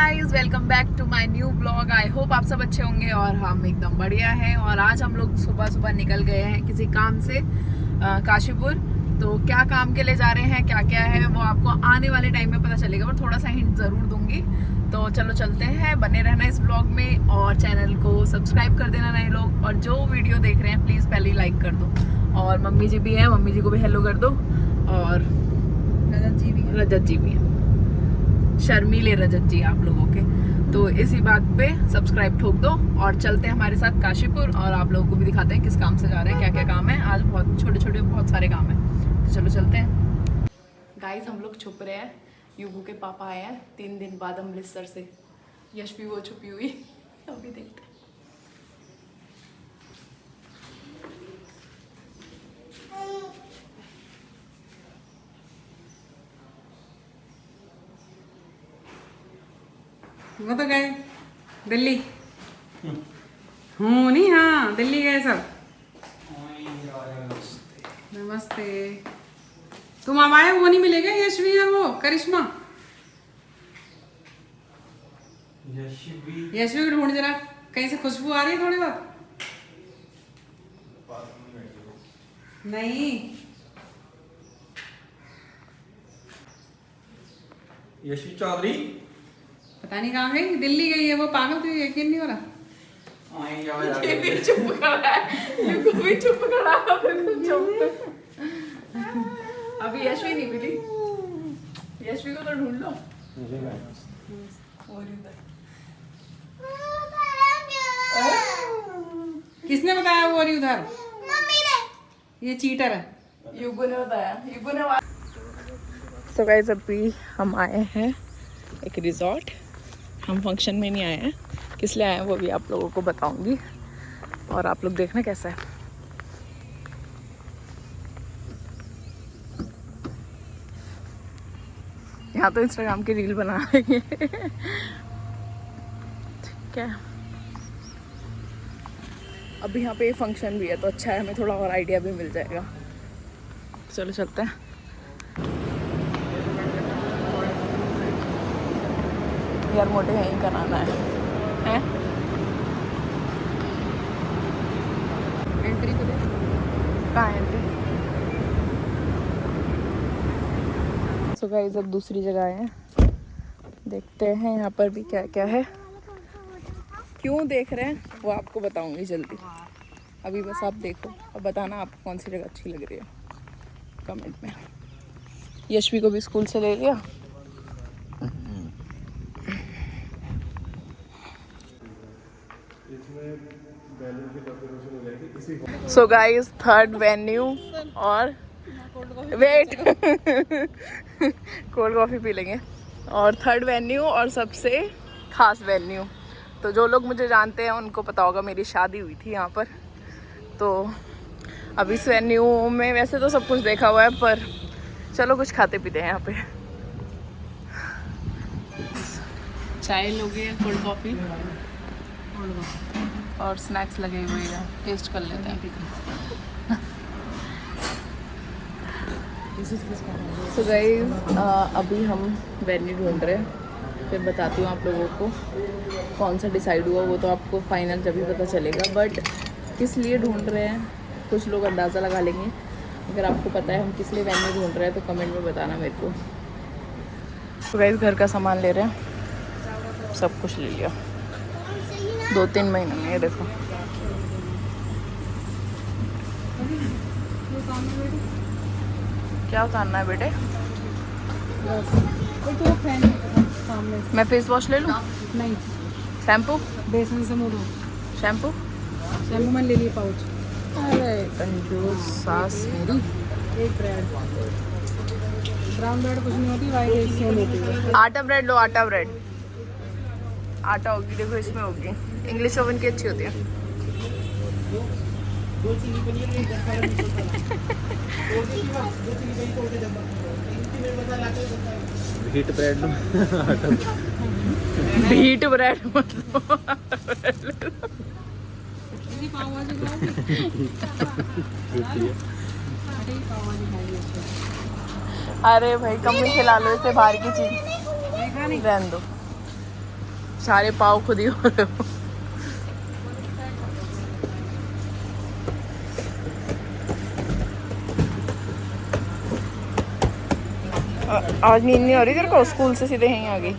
Guys, welcome back to my new blog. I hope आप सब अच्छे होंगे और हम एकदम बढ़िया हैं। और आज हम लोग सुबह सुबह निकल गए हैं किसी काम से काशीपुर। तो क्या काम के लिए जा रहे हैं, क्या क्या है, वो आपको आने वाले टाइम में पता चलेगा, पर थोड़ा सा हिंट ज़रूर दूंगी। तो चलो चलते हैं, बने रहना इस ब्लॉग में और चैनल को सब्सक्राइब कर देना नए लोग। और जो वीडियो देख रहे हैं प्लीज़ पहले ही लाइक कर दो। और मम्मी जी भी हैं, मम्मी जी को भी हेलो कर दो। और रजत जी भी हैं, शर्मीले रजत जी आप लोगों के। तो इसी बात पे सब्सक्राइब ठोक दो और चलते हैं हमारे साथ काशीपुर। और आप लोगों को भी दिखाते हैं किस काम से जा रहे हैं, क्या क्या काम है। आज बहुत छोटे छोटे बहुत सारे काम हैं, तो चलो चलते हैं। गाइस, हम लोग छुप रहे हैं। युगू के पापा आए हैं 3 दिन बाद अमृतसर से। यशवी वो छुपी हुई अभी देखते हैं। वो तो गए दिल्ली। हूँ नहीं, हाँ दिल्ली गए सब। नमस्ते। तुम अब आए, वो नहीं मिलेगा यशवी और वो करिश्मा। यशवी को ढूंढ जरा, कहीं से खुशबू आ रही है थोड़ी बहुत। नहीं, यशवी चौधरी पता नहीं कहाँ गई। दिल्ली गई है वो, पागल, तो यकीन नहीं हो रहा। ये भी चुप खड़ा है, युगू भी चुप खड़ा है, बिल्कुल चुप। अभी यशवी नहीं मिली, यशवी को तो ढूंढ लो। और इधर किसने बताया वो रही उधर? ये चीटर है। युगू ने बताया, युगू ने। तो गाइस, अभी हम आए हैं एक रिजॉर्ट। हम फंक्शन में नहीं आए हैं, किस लिए आए हैं वो भी आप लोगों को बताऊंगी। और आप लोग देखना कैसा है। यहाँ तो इंस्टाग्राम की रील बना रही है। ठीक है, अभी यहाँ पे फंक्शन भी है तो अच्छा है, हमें थोड़ा और आइडिया भी मिल जाएगा। चलो चलते हैं। यार मोटे यहीं कराना है, हैं? एंट्री को दे। कहाँ एंट्री? सो गाइस, अब दूसरी जगह आए हैं, देखते हैं यहाँ पर भी क्या क्या है। क्यों देख रहे हैं वो आपको बताऊंगी जल्दी। अभी बस आप देखो और बताना आपको कौन सी जगह अच्छी लग रही है कमेंट में। यशवी को भी स्कूल से ले लिया। सो गाइस, थर्ड वेन्यू और वेट कोल्ड कॉफ़ी पी लेंगे। और थर्ड वेन्यू और सबसे खास वेन्यू, तो जो लोग मुझे जानते हैं उनको पता होगा मेरी शादी हुई थी यहाँ पर। तो अब इस वेन्यू में वैसे तो सब कुछ देखा हुआ है, पर चलो कुछ खाते पीते हैं यहाँ पे। चाय लोगे, कोल्ड कॉफ़ी और स्नैक्स लगे हुए हैं, टेस्ट कर लेते हैं। सो गाइस, अभी हम वेन्यू ढूंढ रहे हैं, फिर बताती हूँ आप लोगों को कौन सा डिसाइड हुआ। वो तो आपको फाइनल जब भी पता चलेगा, बट किस लिए ढूंढ रहे हैं कुछ लोग अंदाज़ा लगा लेंगे। अगर आपको पता है हम किस लिए वेन्यू ढूंढ रहे हैं तो कमेंट में बताना मेरे को। तो गाइस, घर का सामान ले रहे हैं, सब कुछ ले लिया 2-3 महीने में। ये देखो, क्या उतारना है बेटे? तो फैन सामने। मैं फेस वॉश ले लूँ? नहीं, शैम्पू? बेसन से मुड़ो। शैम्पू? शैम्पू मैंने ले लिया पाउच। अरे कंजूस सास मेरी। एक ब्रेड, ब्राउन ब्रेड कुछ नहीं होती, वाइट एक सेल होती है। आटा ब्रेड लो, आटा ब्रेड। आटा होगी, देखो इसमें होगी। इंग्लिश ओवन की अच्छी होती है। हीट ब्रेड लो। हीट ब्रेड मत लो। पाव भाजी खाओगे? अरे भाई कम में खिला लो इसे, बाहर की चीज रहने दो। सारे पाव खुद ही हो रहे हो। आज नींद नहीं हो रही तेरे को? स्कूल से सीधे यहीं आ गई।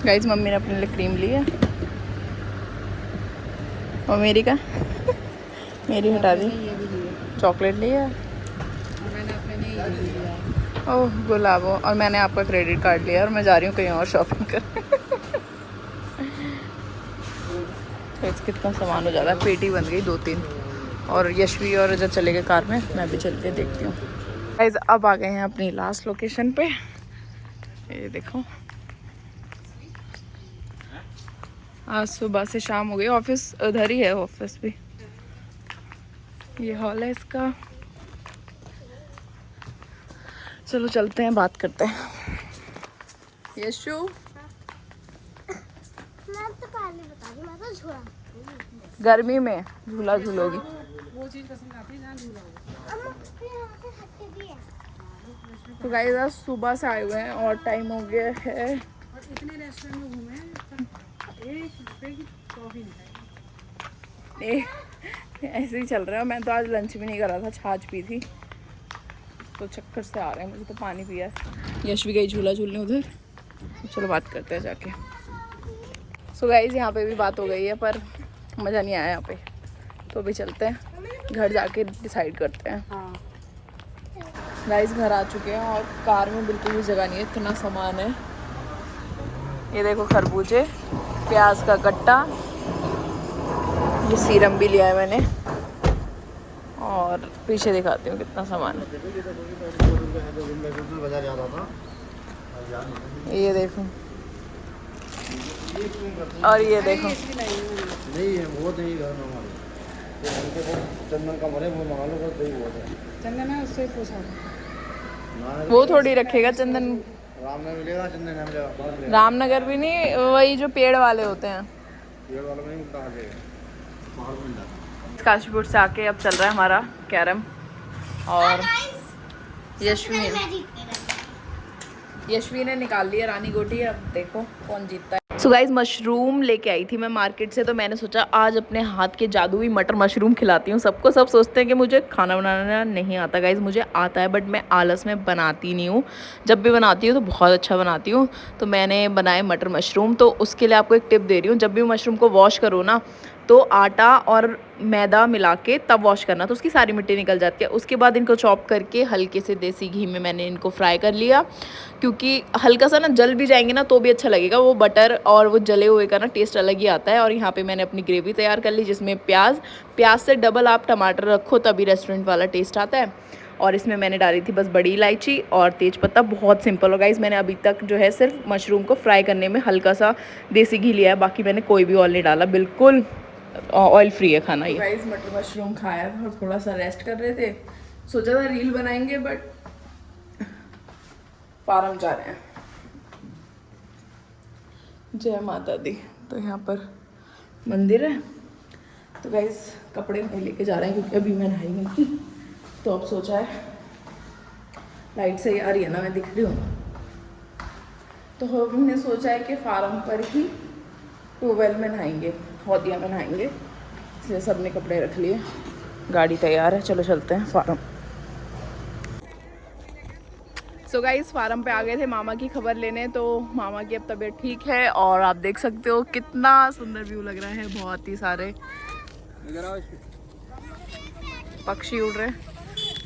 गाइस मम्मी ने अपने लिए क्रीम ली है और मेरी का मेरी हटा दी। चॉकलेट ली है मैंने अपने लिए ये भी लिया। ओह गुलाबो। और मैंने आपका क्रेडिट कार्ड लिया और मैं जा रही हूँ कहीं और शॉपिंग कर। तो कितना सामान हो जा रहा है। पेटी बन गई 2-3 और यशवी और रजत चले गए कार में। मैं भी चल के देखती हूँ। गाइस अब आ गए हैं अपनी लास्ट लोकेशन पे। ये देखो आज सुबह से शाम हो गई। ऑफिस उधर ही है, ऑफिस भी। ये हॉल है इसका। चलो चलते हैं, बात करते हैं। यशु मैं तो पहले बता दी, मैं तो झूला गर्मी में झूला झूलोगी। वो चीज़ पसंद आती है जहाँ झूला हो। अम्मा फिर यहाँ पे हटके भी है। तो गाइस आज सुबह से आए हुए हैं और टाइम हो गया है। और इतने रेस्टोरेंट में घूमे हैं, पर एक रुपए की कॉफी नहीं खाई। ऐसे ही चल रहा है। मैं तो आज लंच भी नहीं करा था, छाछ पी थी। तो चक्कर से आ रहे हैं, मुझे तो पानी पिया है। यश भी गई झूला झूलने उधर। चलो बात करते हैं जाके। सो गाइस यहाँ पे भी बात हो गई है पर मज़ा नहीं आया यहाँ पे। तो अभी चलते हैं घर, जाके डिसाइड करते हैं। हाँ गाइस घर आ चुके हैं और कार में बिल्कुल भी जगह नहीं है, इतना सामान है। ये देखो खरबूजे, प्याज का कट्टा, ये सीरम भी लिया है मैंने। और पीछे दिखाती हूँ कितना सामान है। ये देखो और ये देखो। नहीं है वो नहीं घर में हमारे चंदन का मरे वो मंगा लो, बस दही बहुत है। चंदन है, उससे पूछा था। वो थोड़ी रखेगा चंदन। राम में मिलेगा, चंदन में मिलेगा, बाहर मिलेगा। रामनगर भी नहीं, वही जो पेड़ वाले होते हैं। पेड़ वाला में नहीं मिलता, आगे बाहर मिल जाता। काशीपुर से आके अब चल रहा है हमारा कैरम। और यशवी ने निकाल लिया रानी गोटी। अब देखो कौन जीतता है। सो गाइस मशरूम लेके आई थी मैं मार्केट से, तो मैंने सोचा आज अपने हाथ के जादुई मटर मशरूम खिलाती हूँ सबको। सब सोचते हैं कि मुझे खाना बनाना नहीं आता। गाइस मुझे आता है बट मैं आलस में बनाती नहीं हूँ। जब भी बनाती हूँ तो बहुत अच्छा बनाती हूँ। तो मैंने बनाए मटर मशरूम। तो उसके लिए आपको एक टिप दे रही हूँ, जब भी मशरूम को वॉश करो ना तो आटा और मैदा मिला के तब वॉश करना, तो उसकी सारी मिट्टी निकल जाती है। उसके बाद इनको चॉप करके हल्के से देसी घी में मैंने इनको फ्राई कर लिया, क्योंकि हल्का सा ना जल भी जाएंगे ना तो भी अच्छा लगेगा। वो बटर और वो जले हुए का ना टेस्ट अलग ही आता है। और यहाँ पे मैंने अपनी ग्रेवी तैयार कर ली, जिसमें प्याज से डबल आप टमाटर रखो तभी रेस्टोरेंट वाला टेस्ट आता है। और इसमें मैंने डाली थी बस बड़ी इलायची और तेज़पत्ता। बहुत सिंपल हो गाइस। मैंने अभी तक जो है सिर्फ मशरूम को फ्राई करने में हल्का सा देसी घी लिया है, बाकी मैंने कोई भी ऑयल नहीं डाला। बिल्कुल ऑयल फ्री है खाना ये। गाइस मटर मशरूम खाया था और थोड़ा सा रेस्ट कर रहे थे। सोचा था रील बनाएंगे बट फार्म जा रहे हैं। जय माता दी। तो यहाँ पर मंदिर है। तो गाइस कपड़े नहीं लेके जा रहे हैं क्योंकि अभी मैं नहाई नहीं थी। तो अब सोचा है, लाइट सही आ रही है ना, मैं दिख रही हूँ। तो हमने सोचा है कि फार्म पर ही ट्यूबवेल में नहाएंगे, हौदिया में नहाएंगे। इसलिए सब ने कपड़े रख लिए, गाड़ी तैयार है। चलो चलते हैं फार्म। सो गाइस फार्म पे आ गए थे मामा की खबर लेने। तो मामा की अब तबीयत ठीक है और आप देख सकते हो कितना सुंदर व्यू लग रहा है। बहुत ही सारे पक्षी उड़ रहे हैं,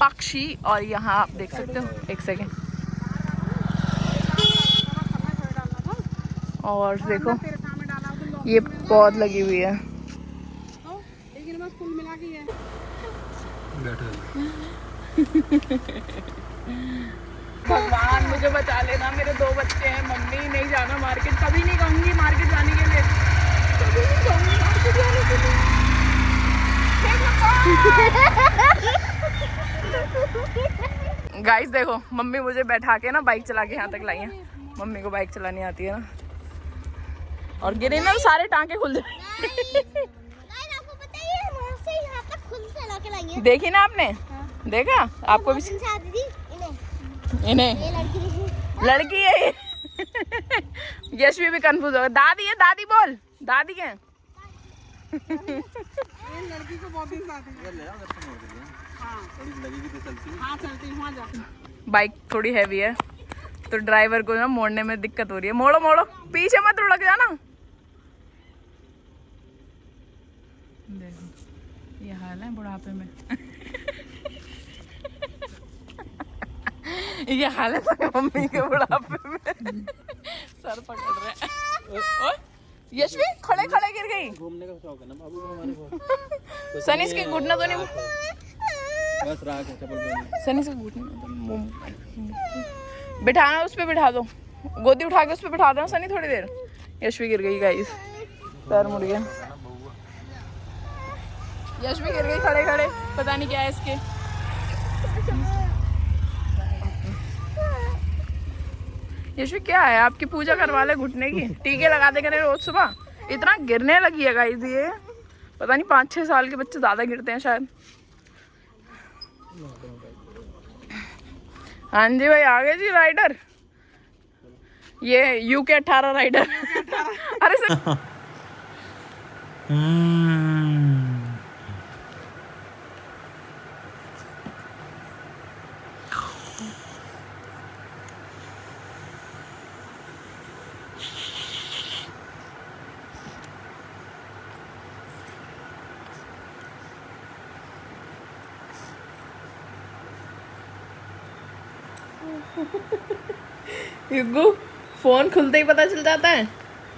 पक्षी। और यहाँ आप देख सकते हो, एक सेकेंड, और देखो ये पौध लगी हुई है। लेकिन बस कुल मिला के है। भगवान मुझे बचा लेना, मेरे 2 बच्चे हैं। मम्मी नहीं जाना मार्केट, कभी नहीं कहूँगी मार्केट जाने के लिए, कभी नहीं कहूँगी मार्केट जाने के लिए। गाइस देखो मम्मी मुझे बैठा के ना बाइक चला के यहाँ तक लाई है। मम्मी को बाइक चलानी आती है ना, और गिरे ना सारे टांके खुल जाए। आपको पता है ये वहाँ से यहाँ तक खुद से ला के लाई है। देखी ना आपने? देखा आपको भी कौन सी आती थी इन्हें इन्हें ये लड़की लड़की है ये। यशवी भी कंफ्यूज हो गया। दादी है, दादी बोल, दादी है। ये लड़की को बहुत दिन साथ है। हाँ हाँ चलती वहाँ जा। बाइक थोड़ी हैवी है तो ड्राइवर को ना मोड़ने में दिक्कत हो रही है। मोड़ो मोड़ो, पीछे मत लुढ़क जाना। देखो ये हाल है बुढ़ापे में। ये हाल है तो मम्मी के बुढ़ापे में। सर पकड़ रहे हैं। ओए, यशवी खड़े खड़े गिर गई। घूमने का शौक है ना बाबू को हमारे को। सनी इसके घुटना तो नहीं, बस राख है चप्पल पहनी। सनी से घुटना बिठाना, उस पे बिठा दो, गोदी उठा के उस पे बिठा दो सनी थोड़ी देर। यशवी गिर गई गाइस, पैर मुड़ गया। यशवी गिर गई खड़े खड़े, पता नहीं क्या है इसके। यशवी क्या है, आपकी पूजा करवा ले घुटने की, टीके लगा दे करे रोज सुबह। इतना गिरने लगी है गाइस ये, पता नहीं 5-6 साल के बच्चे ज्यादा गिरते हैं शायद। हाँ जी भाई आ गए जी राइडर, ये UK 18 राइडर। अरे सर युगू फोन खुलते ही पता चल जाता है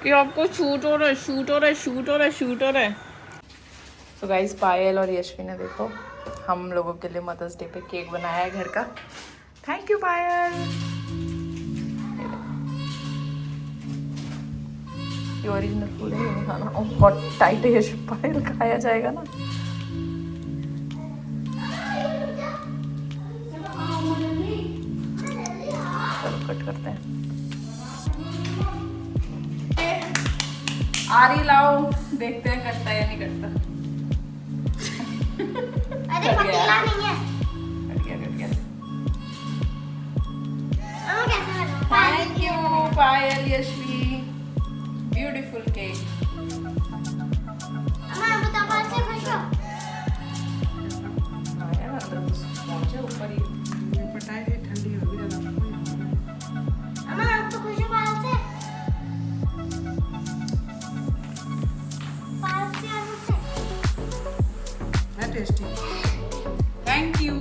कि आपको शूट हो रहा है, शूट हो रहा है, शूट हो रहा है, शूट हो रहा है। तो गाइस पायल और यशवी ने देखो हम लोगों के लिए मदर्स डे पे केक बनाया है घर का। थैंक यू पायल। ये ओरिजिनल फूल है, ये नहीं खाना। ओह बहुत टाइट है यशवी, पायल खाया जाएगा ना। चलो कट करते हैं। आरी लाओ, देखते हैं कटता है या नहीं कटता। अरे पतीला नहीं है। कट गया कट गया। अम्मा कैसा लगा? Thank you Payal Yashvi, beautiful cake. अम्मा बताओ पाल से खुश हो? आया अंदर पहुंचे ऊपर ही। पटाई से ठंडी होगी ज़्यादा। अम्मा आप तो खुश हो पाल से? पाल से और मुझसे? है tasty. Thank you.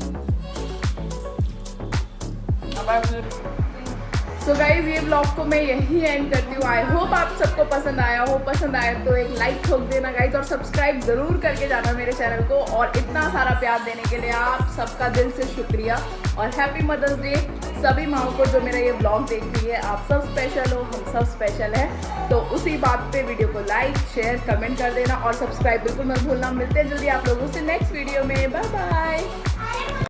So guys ये ब्लॉग को मैं यही एंड करती हूँ। आई होप आप सबको पसंद आया हो। पसंद आया तो एक लाइक ठोक देना गाइज, और सब्सक्राइब जरूर करके जाना मेरे चैनल को। और इतना सारा प्यार देने के लिए आप सबका दिल से शुक्रिया, और हैप्पी मदर्स डे सभी माओं को जो मेरा ये ब्लॉग देख रही है। आप सब स्पेशल हो, हम सब स्पेशल हैं। तो उसी बात पे वीडियो को लाइक शेयर कमेंट कर देना और सब्सक्राइब बिल्कुल मत भूलना। मिलते हैं जल्दी आप लोगों से नेक्स्ट वीडियो में। Bye bye.